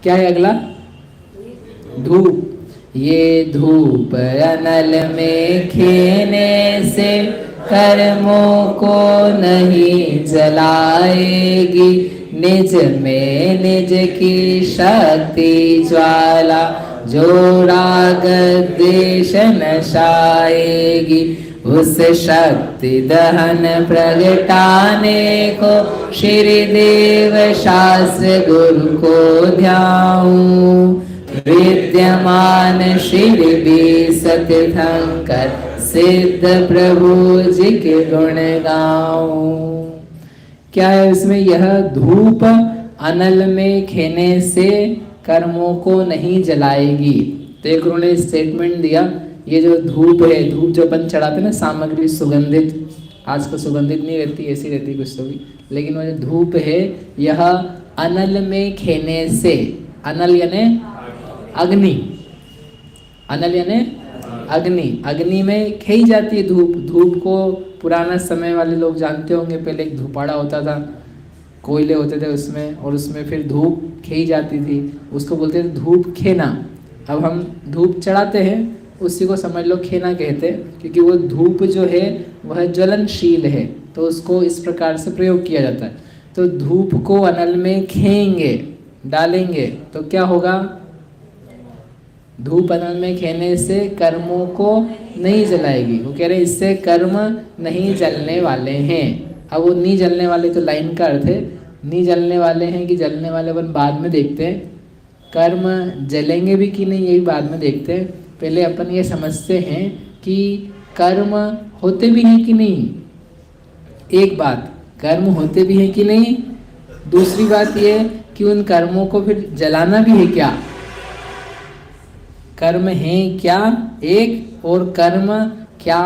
क्या है अगला? धूप। ये धूप अनल में खेने से कर्मों को नहीं जलाएगी, निज में निज की शक्ति ज्वाला जो राग द्वेष नशाएगी। उस शक्ति दहन प्रगटाने को श्री देव शास्त्र गुरु को ध्याऊं, विद्यमान श्री भी सत्यंकर सिद्ध प्रभु जी के गुण गाऊं। क्या है इसमें? यह धूप अनल में खेने से कर्मों को नहीं जलाएगी। तो एक उन्होंने स्टेटमेंट दिया, ये जो धूप है, धूप जो अपन चढ़ाते ना, सामग्री सुगंधित, आज का सुगंधित नहीं रहती, ऐसी रहती कुछ तो भी, लेकिन वो जो धूप है यह अनल में खेने से, अनल यानी अग्नि, अनल यानी अग्नि, अग्नि में खेई जाती है धूप। धूप को पुराना समय वाले लोग जानते होंगे, पहले एक धूपाड़ा होता था, कोयले होते थे उसमें, और उसमें फिर धूप खेई जाती थी, उसको बोलते थे धूप खेना। अब हम धूप चढ़ाते हैं, उसी को समझ लो खेना कहते हैं, क्योंकि वो धूप जो है वह ज्वलनशील है, तो उसको इस प्रकार से प्रयोग किया जाता है। तो धूप को अनल में खेएंगे, डालेंगे, तो क्या होगा? धूप अनल में खेने से कर्मों को नहीं जलाएगी। वो कह रहे इससे कर्म नहीं जलने वाले हैं। अब वो नहीं जलने वाले, तो लाइन का अर्थ है नहीं जलने वाले हैं कि जलने वाले अपन बाद में देखते हैं, कर्म जलेंगे भी कि नहीं ये भी बाद में देखते हैं। पहले अपन ये समझते हैं कि कर्म होते भी हैं कि नहीं। एक बात, कर्म होते भी हैं कि नहीं। दूसरी बात ये कि उन कर्मों को फिर जलाना भी है क्या, कर्म हैं क्या एक, और कर्म क्या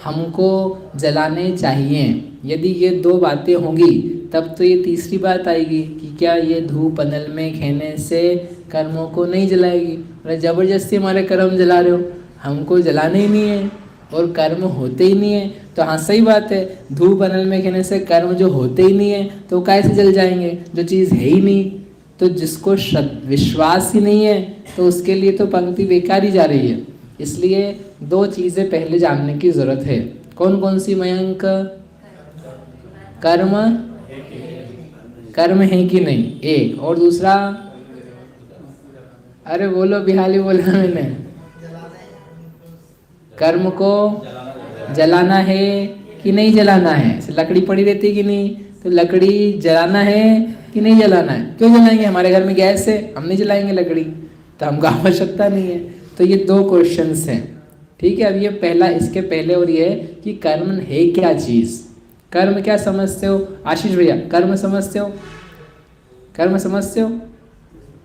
हमको जलाने चाहिए। यदि ये दो बातें होंगी तब तो ये तीसरी बात आएगी कि क्या ये धूप अनल में खेने से कर्मों को नहीं जलाएगी। अरे जबरदस्ती हमारे कर्म जला रहे हो, हमको जलाने ही नहीं है और कर्म होते ही नहीं है। तो हाँ सही बात है, धूप अनल में खेने से कर्म जो होते ही नहीं है तो कैसे जल जाएंगे, जो चीज़ है ही नहीं। तो जिसको विश्वास ही नहीं है तो उसके लिए तो पंक्ति बेकार ही जा रही है। इसलिए दो चीज़ें पहले जानने की ज़रूरत है। कौन कौन सी मयंक? कर्म, कर्म है कि नहीं एक, और दूसरा, अरे बोलो बिहाली बोला मैंने, कर्म को जलाना है कि नहीं जलाना है। लकड़ी पड़ी रहती है कि नहीं, तो लकड़ी जलाना है कि नहीं जलाना है। क्यों जलाएंगे, हमारे घर में गैस है, हम नहीं जलाएंगे लकड़ी, तो हमको आवश्यकता नहीं है। तो ये दो क्वेश्चंस हैं, ठीक है। अब ये पहला, इसके पहले और ये है कि कर्म है क्या चीज़, कर्म क्या समझते हो आशीष भैया, कर्म समझते हो, कर्म समझते हो,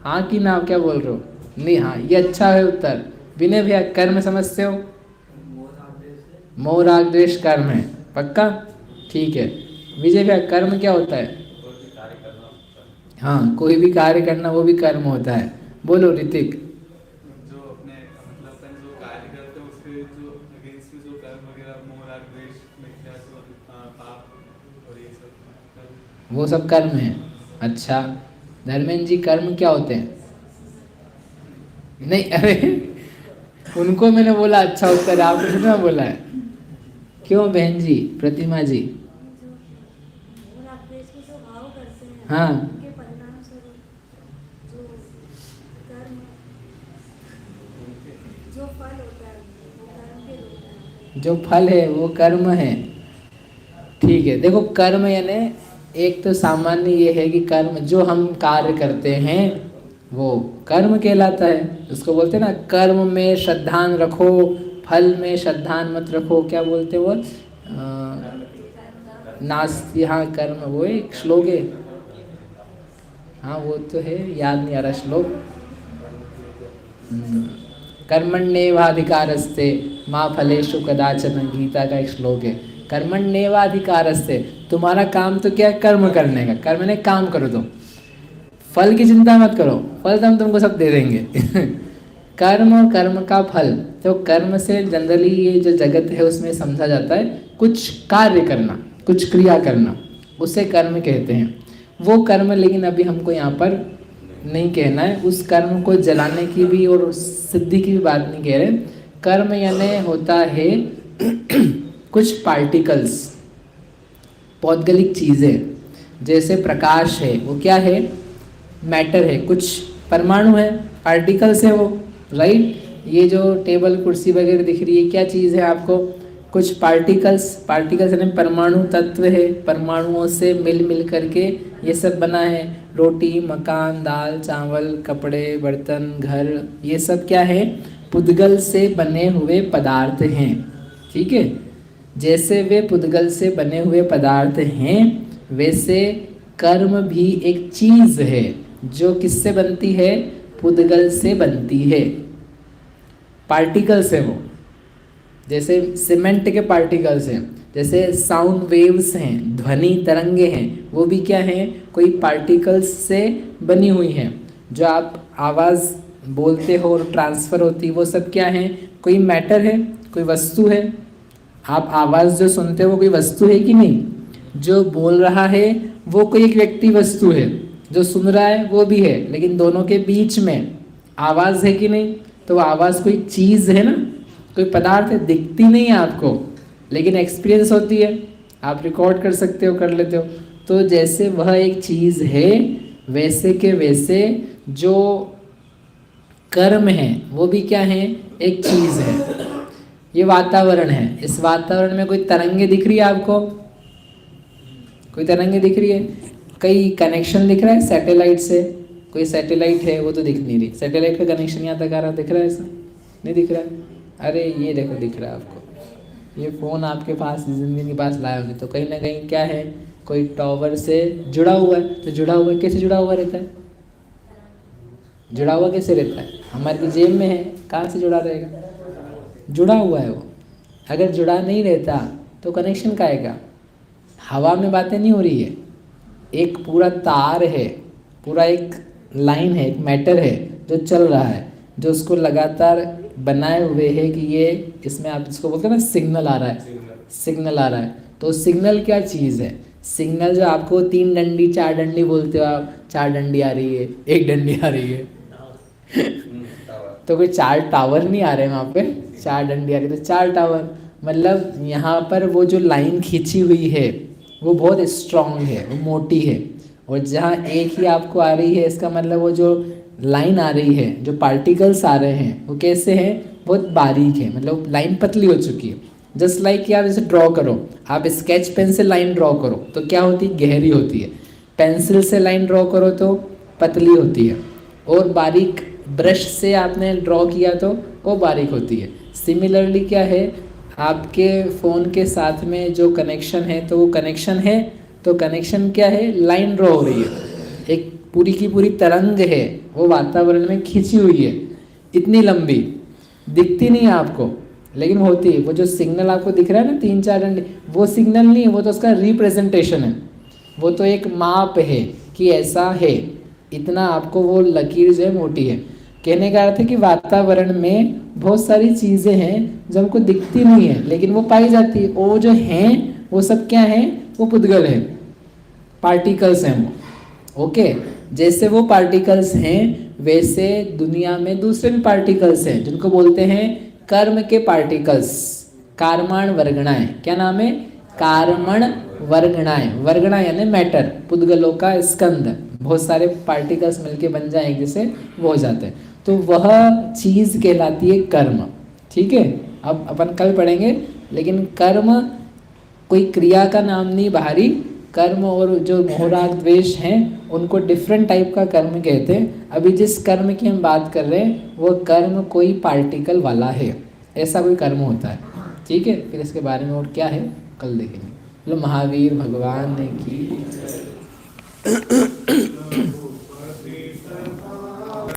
हाँ कि ना, क्या बोल रहे हो? नहीं, हाँ ये अच्छा है उत्तर। विनय भैया कर्म समझते हो? मोह राग द्वेष कर्म है, पक्का, ठीक है। विजय भैया कर्म क्या होता है? हाँ कोई भी कार्य करना वो भी कर्म होता है। बोलो ऋतिक। जो अपने मतलब अपन जो कार्य करते हैं उसके जो अगेंस्ट में जो कर्म वगैरह, मोह राग द्वेष, मिथ्या, पाप और ये सब, वो सब कर्म है। अच्छा धर्मेंद्र जी कर्म क्या होते हैं? नहीं अरे उनको मैंने बोला अच्छा उत्तर, आपने कितना बोला है? क्यों बहन जी, प्रतिमा जी? हाँ जो फल है वो कर्म है, ठीक है। देखो कर्म यानी एक तो सामान्य ये है कि कर्म जो हम कार्य करते हैं वो कर्म कहलाता है। उसको बोलते हैं ना, कर्म में श्रद्धान रखो, फल में श्रद्धान मत रखो, क्या बोलते हैं वो, नास्ति, हाँ कर्म, वो एक श्लोक है, हाँ वो तो है, याद नहीं आ रहा श्लोक। कर्मण्येवाधिकारस्ते माँ फलेषु कदाचन, गीता का एक श्लोक है। कर्मण्येवाधिकारस्ते, तुम्हारा काम तो क्या है, कर्म करने का। कर्म ने काम करो, तुम फल की चिंता मत करो, फल तो हम तुमको सब दे देंगे कर्म और कर्म का फल, तो कर्म से जनरली ये जो जगत है उसमें समझा जाता है कुछ कार्य करना, कुछ क्रिया करना, उसे कर्म कहते हैं। वो कर्म लेकिन अभी हमको यहाँ पर नहीं कहना है, उस कर्म को जलाने की भी और सिद्धि की भी बात नहीं कह रहे। कर्म यानी होता है कुछ पार्टिकल्स, पौद्गलिक चीज़ें, जैसे प्रकाश है वो क्या है, मैटर है, कुछ परमाणु है, पार्टिकल्स है वो, राइट। ये जो टेबल कुर्सी वगैरह दिख रही है क्या चीज़ है आपको, कुछ पार्टिकल्स, पार्टिकल्स यानी परमाणु तत्व है, परमाणुओं से मिल मिल करके ये सब बना है। रोटी, मकान, दाल, चावल, कपड़े, बर्तन, घर, ये सब क्या है, पुद्गल से बने हुए पदार्थ हैं, ठीक है। जैसे वे पुद्गल से बने हुए पदार्थ हैं, वैसे कर्म भी एक चीज़ है जो किससे बनती है, पुद्गल से बनती है, पार्टिकल्स है वो। जैसे सीमेंट के पार्टिकल्स हैं, जैसे साउंड वेव्स हैं, ध्वनि तरंगे हैं, वो भी क्या हैं, कोई पार्टिकल्स से बनी हुई हैं। जो आप आवाज़ बोलते हो और ट्रांसफ़र होती है, वो सब क्या है, कोई मैटर है, कोई वस्तु है। आप आवाज़ जो सुनते हो वो कोई वस्तु है कि नहीं, जो बोल रहा है वो कोई एक व्यक्ति वस्तु है, जो सुन रहा है वो भी है, लेकिन दोनों के बीच में आवाज़ है कि नहीं, तो आवाज़ कोई चीज़ है ना, कोई पदार्थ है, दिखती नहीं है आपको, लेकिन एक्सपीरियंस होती है, आप रिकॉर्ड कर सकते हो, कर लेते हो। तो जैसे वह एक चीज़ है, वैसे के वैसे जो कर्म है वो भी क्या है, एक चीज़ है। ये वातावरण है, इस वातावरण में कोई तरंगे दिख रही है आपको, कोई तरंगे दिख रही है, कई कनेक्शन दिख रहा है सैटेलाइट से, कोई सैटेलाइट है वो तो दिख नहीं रही, सैटेलाइट का कनेक्शन यहाँ तक आ रहा, दिख रहा है, ऐसा नहीं दिख रहा है। अरे ये देखो दिख रहा है आपको, ये फ़ोन आपके पास ज़िंदगी के पास लाए होंगे, तो कहीं ना कहीं क्या है, कोई टावर से जुड़ा हुआ है। तो जुड़ा हुआ कैसे जुड़ा हुआ रहता है, जुड़ा हुआ कैसे रहता है, हमारी जेब में है, कहाँ से जुड़ा रहेगा, जुड़ा हुआ है वो। अगर जुड़ा नहीं रहता तो कनेक्शन का आएगा, हवा में बातें नहीं हो रही है, एक पूरा तार है, पूरा एक लाइन है, एक मैटर है जो चल रहा है, जो उसको लगातार बनाए हुए है कि ये इसमें आप इसको बोलते हैं ना, सिग्नल आ रहा है, सिग्नल आ रहा है। तो सिग्नल क्या चीज़ है, सिग्नल जो आपको 3 डंडी 4 डंडी बोलते हो आप, 4 डंडी आ रही है, 1 डंडी आ रही है तो कोई 4 टावर नहीं आ रहे हैं वहाँ पे, 4 डंडी आ रही है, तो 4 टावर मतलब यहाँ पर वो जो लाइन खींची हुई है वो बहुत स्ट्रॉन्ग है, वो मोटी है। और जहाँ एक ही आपको आ रही है, इसका मतलब वो जो लाइन आ रही है, जो पार्टिकल्स आ रहे हैं वो कैसे हैं, बहुत बारीक है, मतलब लाइन पतली हो चुकी है। जस्ट लाइक कि आप जैसे ड्रॉ करो, आप स्केच पेन से लाइन ड्रॉ करो तो क्या होती है, गहरी होती है, पेंसिल से लाइन ड्रॉ करो तो पतली होती है, और बारीक ब्रश से आपने ड्रॉ किया तो वो बारीक होती है। सिमिलरली क्या है, आपके फ़ोन के साथ में जो कनेक्शन है, तो वो कनेक्शन है, तो कनेक्शन क्या है, लाइन ड्रॉ हो रही है, एक पूरी की पूरी तरंग है, वो वातावरण में खींची हुई है, इतनी लंबी, दिखती नहीं है आपको लेकिन होती है। वो जो सिग्नल आपको दिख रहा है ना 3-4 डंडे, वो सिग्नल नहीं है, वो तो उसका रिप्रेजेंटेशन है, वो तो एक माप है कि ऐसा है, इतना आपको वो लकीर जो है मोटी है। कहने का अर्थ है कि वातावरण में बहुत सारी चीज़ें हैं जो हमको दिखती नहीं है लेकिन वो पाई जाती है, वो जो हैं वो सब क्या है, वो पुद्गल है, पार्टिकल्स हैं वो, ओके। जैसे वो पार्टिकल्स हैं वैसे दुनिया में दूसरे भी पार्टिकल्स हैं जिनको बोलते हैं कर्म के पार्टिकल्स, कार्माण वर्गणाएं। क्या नाम है, कार्मण वर्गणाएं, वर्गणा यानी मैटर, पुद्गलों का स्कंद, बहुत सारे पार्टिकल्स मिलके बन जाए एक जैसे वो हो जाते हैं, तो वह चीज़ कहलाती है कर्म, ठीक है। अब अपन कल पढ़ेंगे, लेकिन कर्म कोई क्रिया का नाम नहीं बाहरी, कर्म और जो मोह राग द्वेष हैं उनको डिफरेंट टाइप का कर्म कहते हैं। अभी जिस कर्म की हम बात कर रहे हैं वो कर्म कोई पार्टिकल वाला है, ऐसा कोई कर्म होता है, ठीक है। फिर इसके बारे में और क्या है कल देखेंगे। मतलब महावीर भगवान ने की